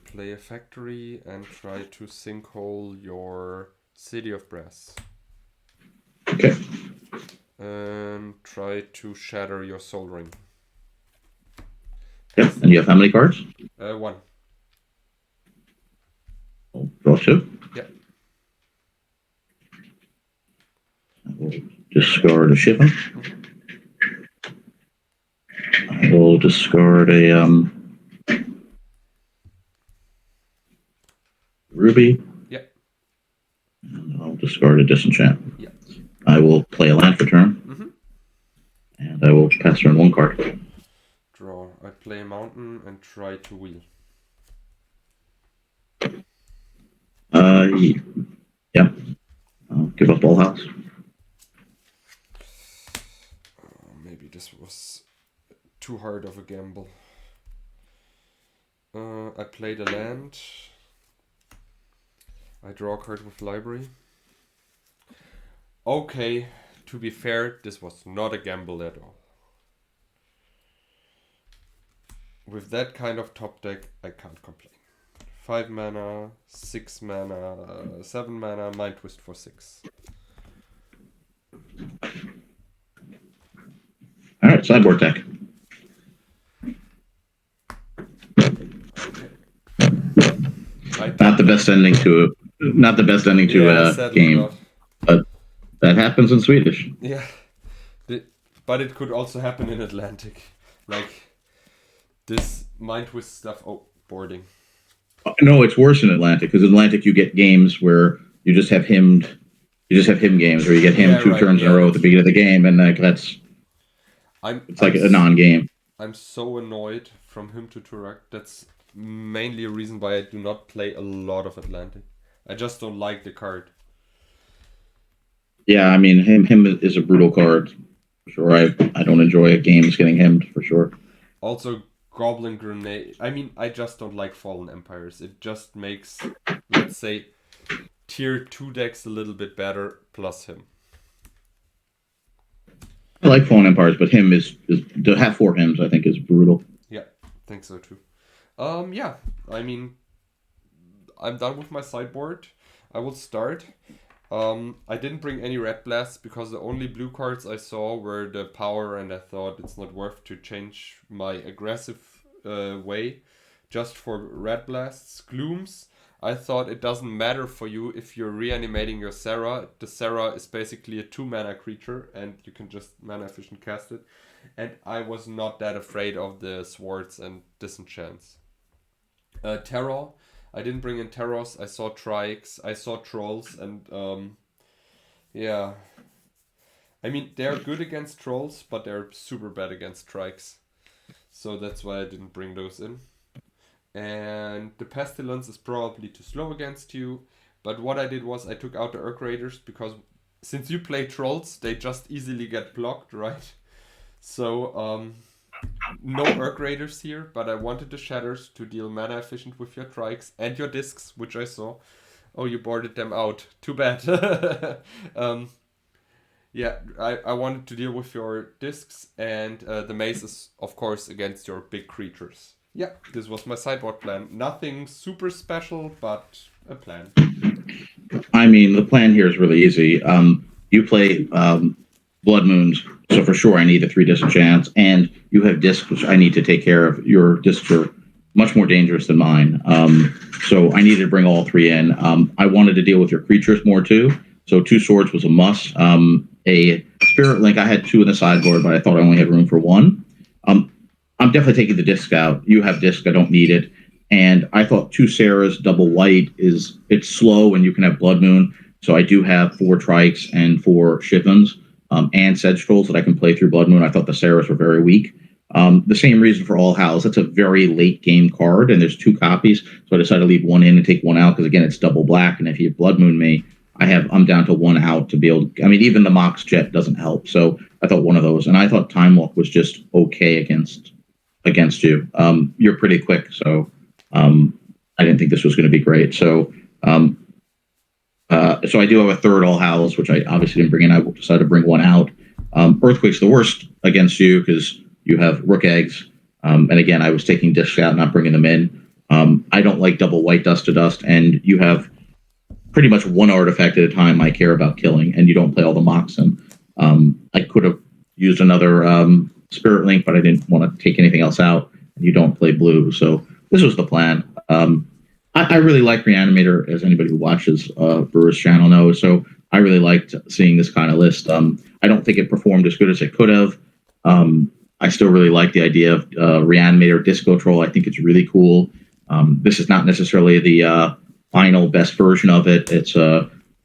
Play a factory and try to sinkhole your City of Brass. Okay. And try to shatter your Soul Ring. Yep. And you have how many cards? 1. We'll draw 2. Yep. I will discard a shipment. I will discard a ruby. Yep. And I'll discard a disenchant. Yep. I will play a land for turn. Mm-hmm. And I will pass turn 1 card. Draw. I play a mountain and try to wheel. Yeah. I'll give up all house. Maybe this was too hard of a gamble. I played a land. I draw a card with library. Okay, to be fair, this was not a gamble at all. With that kind of top deck, I can't complain. 5 mana, 6 mana, 7 mana, Mind Twist for 6. Alright, sideboard deck. Not the best ending to a game. Not. But that happens in Swedish. Yeah. But it could also happen in Atlantic. Like this Mind Twist stuff. Oh, boarding. No, it's worse in Atlantic, because in Atlantic you get games where you just have him games where you get him 2 turns in a row at the beginning of the game, and it's like a non-game. I'm so annoyed from him to Turek. That's mainly a reason why I do not play a lot of Atlantic. I just don't like the card. Yeah, I mean him is a brutal card. for sure. I don't enjoy games getting hemmed for sure. Also, Goblin Grenade. I mean, I just don't like Fallen Empires. It just makes, let's say, tier 2 decks a little bit better, plus him. I like Fallen Empires, but him is to have 4 hymns. I think is brutal. Yeah, I think so too. Yeah, I mean, I'm done with my sideboard. I will start. I didn't bring any red blasts because the only blue cards I saw were the power, and I thought it's not worth to change my aggressive way just for red blasts. Glooms, I thought it doesn't matter for you if you're reanimating your Sarah. The Sarah is basically a 2 mana creature, and you can just mana efficient cast it. And I was not that afraid of the swords and disenchants. Terror, I didn't bring in Terrors. I saw Trikes, I saw Trolls, and yeah. I mean, they're good against Trolls, but they're super bad against Trikes. So that's why I didn't bring those in. And the Pestilence is probably too slow against you. But what I did was I took out the Urk Raiders because since you play Trolls, they just easily get blocked, right? So, no Urk Raiders here, but I wanted the Shatters to deal mana efficient with your Trikes and your Discs, which I saw. Oh, you boarded them out. Too bad. Yeah, I wanted to deal with your Discs, and the Mace is, of course, against your big creatures. Yeah, this was my sideboard plan. Nothing super special, but a plan. I mean, the plan here is really easy. You play Blood Moons, so for sure I need the 3 disenchants, and you have discs, which I need to take care of. Your discs are much more dangerous than mine, so I needed to bring all 3 in. I wanted to deal with your creatures more too, so 2 swords was a must. A Spirit Link, I had 2 in the sideboard, but I thought I only had room for 1. I'm definitely taking the disc out. You have disc, I don't need it. And I thought 2 Sarahs, double white it's slow and you can have Blood Moon. So I do have 4 Trikes and 4 Shivans and Sedge Trolls that I can play through Blood Moon. I thought the Sarahs were very weak. The same reason for All Hallows. That's a very late game card, and there's 2 copies. So I decided to leave 1 in and take 1 out because again it's double black. And if you Blood Moon me, I'm down to 1 out to be able to, I mean, even the Mox Jet doesn't help. So I thought one of those. And I thought Time Walk was just okay against you. You're pretty quick, so I didn't think this was going to be great. So so I do have a third All Hallows, which I obviously didn't bring in. I decided to bring 1 out. Earthquake's the worst against you because you have Rook Eggs. And again, I was taking discs out, not bringing them in. I don't like double white dust to dust, and you have pretty much 1 artifact at a time I care about killing, and you don't play all the Moxen. I could have used another Spirit Link, but I didn't want to take anything else out. And you don't play blue, so this was the plan. I really like Reanimator, as anybody who watches Brewers channel knows. So I really liked seeing this kind of list. I don't think it performed as good as it could have. I still really like the idea of Reanimator Disco Troll. I think it's really cool. This is not necessarily the final best version of it. It's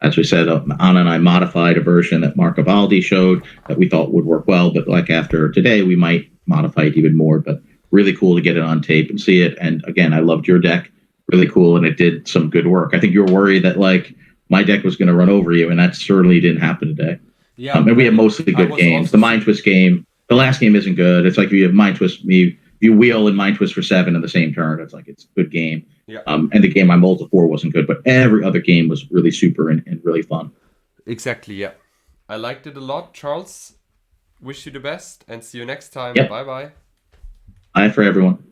as we said, Anna and I modified a version that Mark Avaldi showed that we thought would work well. But like after today, we might modify it even more. But really cool to get it on tape and see it. And again, I loved your deck. Really cool, and it did some good work. I think you were worried that like my deck was going to run over you, and that certainly didn't happen today. Yeah, and we have mostly good games. The Mind Twist game, the last game isn't good. It's like if you have Mind Twist, you wheel and Mind Twist for 7 in the same turn. It's like it's a good game. Yeah. And the game I mulled before wasn't good, but every other game was really super and really fun. Exactly. Yeah, I liked it a lot, Charles. Wish you the best, and see you next time. Yep. Bye bye. Bye for everyone.